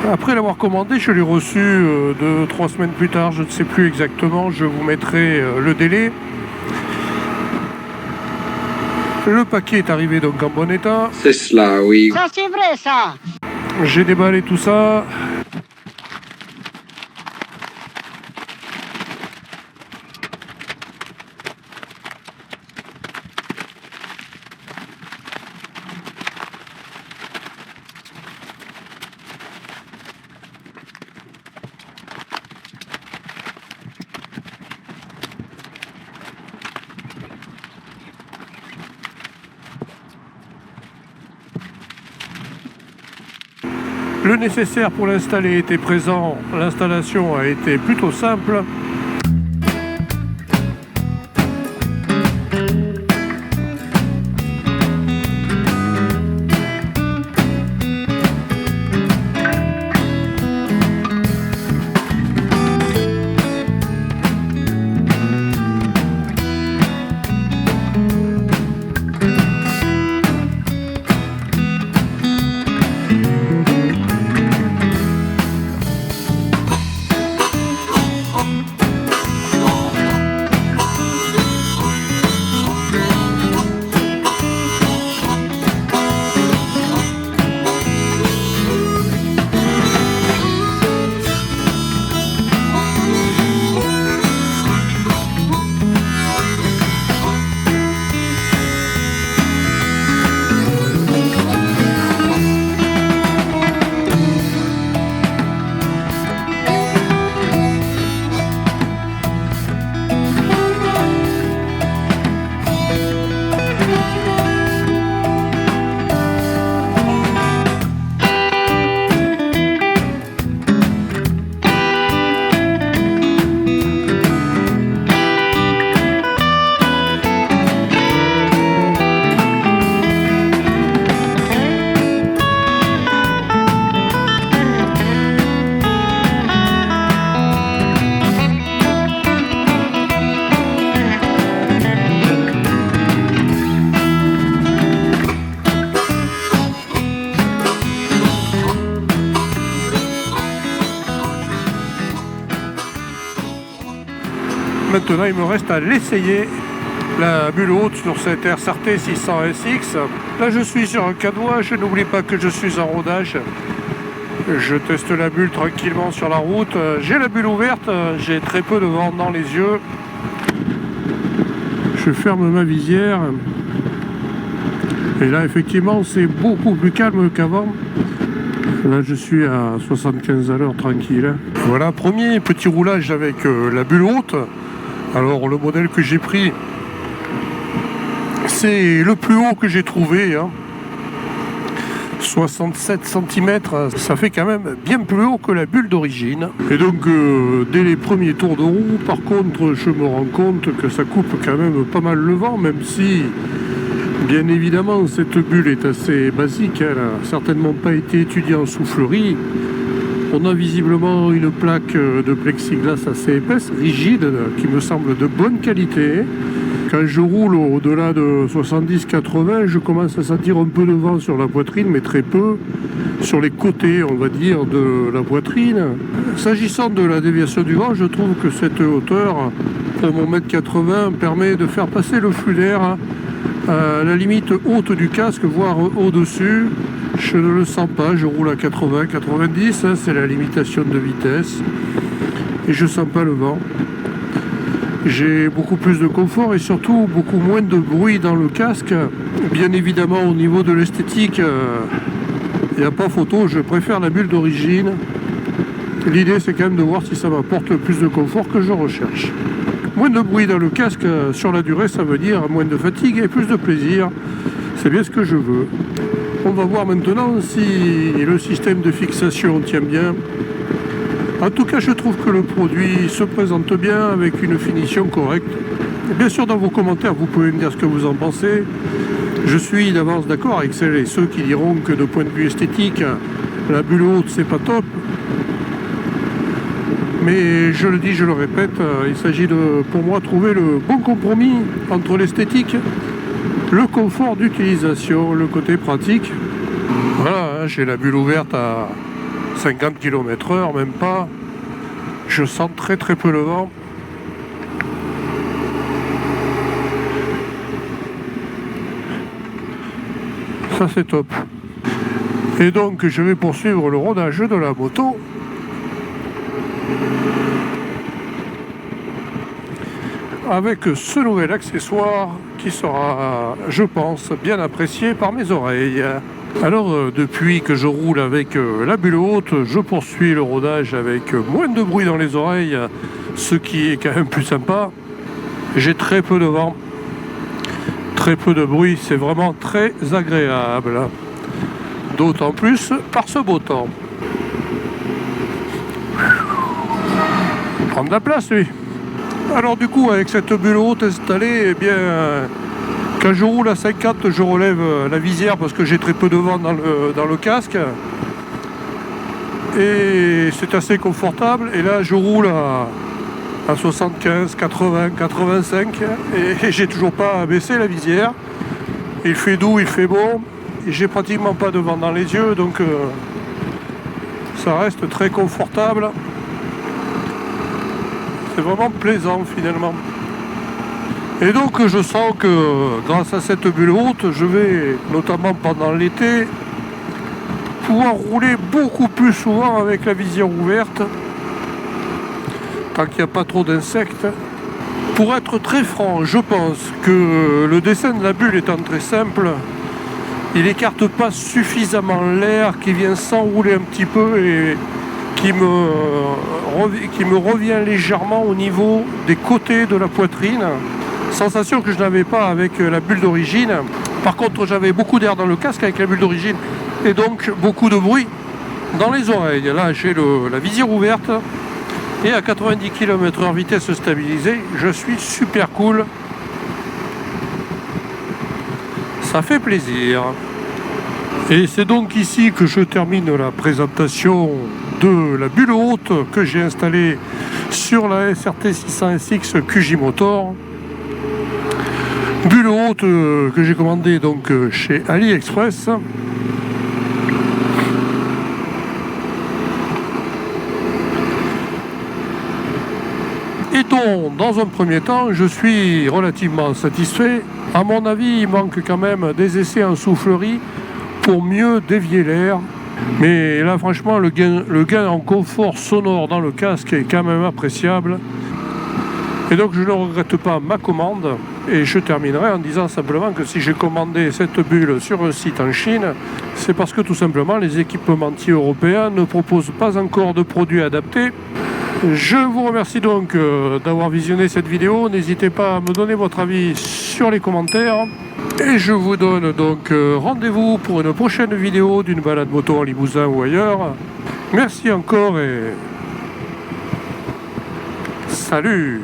Après l'avoir commandé, je l'ai reçu 2-3 semaines plus tard, je ne sais plus exactement, je vous mettrai le délai. Le paquet est arrivé donc en bon état. C'est cela, oui. Ça c'est vrai ça. J'ai déballé tout ça. Le nécessaire pour l'installer était présent, l'installation a été plutôt simple. Maintenant, il me reste à l'essayer, la bulle haute sur cette RCRT 600 SX. Là, je suis sur un canoë, je n'oublie pas que je suis en rodage. Je teste la bulle tranquillement sur la route. J'ai la bulle ouverte, j'ai très peu de vent dans les yeux. Je ferme ma visière. Et là, effectivement, c'est beaucoup plus calme qu'avant. Là, je suis à 75 à l'heure, tranquille. Voilà, premier petit roulage avec la bulle haute. Alors, le modèle que j'ai pris, c'est le plus haut que j'ai trouvé. 67 cm, ça fait quand même bien plus haut que la bulle d'origine. Et donc, dès les premiers tours de roue, par contre, je me rends compte que ça coupe quand même pas mal le vent, même si, bien évidemment, cette bulle est assez basique. Elle n'a certainement pas été étudiée en soufflerie. On a visiblement une plaque de plexiglas assez épaisse, rigide, qui me semble de bonne qualité. Quand je roule au-delà de 70-80, je commence à sentir un peu de vent sur la poitrine, mais très peu sur les côtés, on va dire, de la poitrine. S'agissant de la déviation du vent, je trouve que cette hauteur, pour mon mètre 80, permet de faire passer le flux d'air à la limite haute du casque, voire au-dessus. Je ne le sens pas, je roule à 80-90, c'est la limitation de vitesse. Et je ne sens pas le vent. J'ai beaucoup plus de confort et surtout beaucoup moins de bruit dans le casque. Bien évidemment, au niveau de l'esthétique, il n'y a pas photo, je préfère la bulle d'origine. L'idée, c'est quand même de voir si ça m'apporte plus de confort que je recherche. Moins de bruit dans le casque, sur la durée, ça veut dire moins de fatigue et plus de plaisir. C'est bien ce que je veux. On va voir maintenant si le système de fixation tient bien. En tout cas, je trouve que le produit se présente bien avec une finition correcte. Et bien sûr, dans vos commentaires, vous pouvez me dire ce que vous en pensez. Je suis d'avance d'accord avec celles et ceux qui diront que de point de vue esthétique, la bulle haute, c'est pas top. Mais je le dis, je le répète, il s'agit de, pour moi, trouver le bon compromis entre l'esthétique, le confort d'utilisation, le côté pratique. Voilà, j'ai la bulle ouverte à 50 km/h, même pas. Je sens très peu le vent. Ça c'est top. Et donc je vais poursuivre le rodage de la moto. Avec ce nouvel accessoire qui sera, je pense, bien apprécié par mes oreilles. Alors depuis que je roule avec la bulle haute, je poursuis le rodage avec moins de bruit dans les oreilles, ce qui est quand même plus sympa. J'ai très peu de vent, très peu de bruit, c'est vraiment très agréable. D'autant plus par ce beau temps. Prendre de la place lui. Alors du coup avec cette bulle haute installée, eh bien quand je roule à 50, je relève la visière parce que j'ai très peu de vent dans le casque. Et c'est assez confortable. Et là je roule à 75, 80, 85 et j'ai toujours pas baissé la visière. Il fait doux, il fait beau. Et j'ai pratiquement pas de vent dans les yeux, donc ça reste très confortable. C'est vraiment plaisant finalement. Et donc je sens que grâce à cette bulle haute, je vais, notamment pendant l'été, pouvoir rouler beaucoup plus souvent avec la visière ouverte, tant qu'il n'y a pas trop d'insectes. Pour être très franc, je pense que le dessin de la bulle étant très simple, il n'écarte pas suffisamment l'air qui vient s'enrouler un petit peu et qui me revient légèrement au niveau des côtés de la poitrine. Sensation que je n'avais pas avec la bulle d'origine. Par contre, j'avais beaucoup d'air dans le casque avec la bulle d'origine et donc beaucoup de bruit dans les oreilles. Là, j'ai la visière ouverte et à 90 km/h vitesse stabilisée, je suis super cool. Ça fait plaisir. Et c'est donc ici que je termine la présentation de la bulle haute que j'ai installée sur la SRT 600SX QJ Motor. Bulle haute que j'ai commandée donc chez AliExpress. Et donc, dans un premier temps, je suis relativement satisfait. À mon avis, il manque quand même des essais en soufflerie pour mieux dévier l'air. Mais là, franchement, le gain en confort sonore dans le casque est quand même appréciable. Et donc, je ne regrette pas ma commande. Et je terminerai en disant simplement que si j'ai commandé cette bulle sur un site en Chine, c'est parce que tout simplement, les équipementiers européens ne proposent pas encore de produits adaptés. Je vous remercie donc d'avoir visionné cette vidéo. N'hésitez pas à me donner votre avis sur les commentaires. Et je vous donne donc rendez-vous pour une prochaine vidéo d'une balade moto en Limousin ou ailleurs. Merci encore et salut!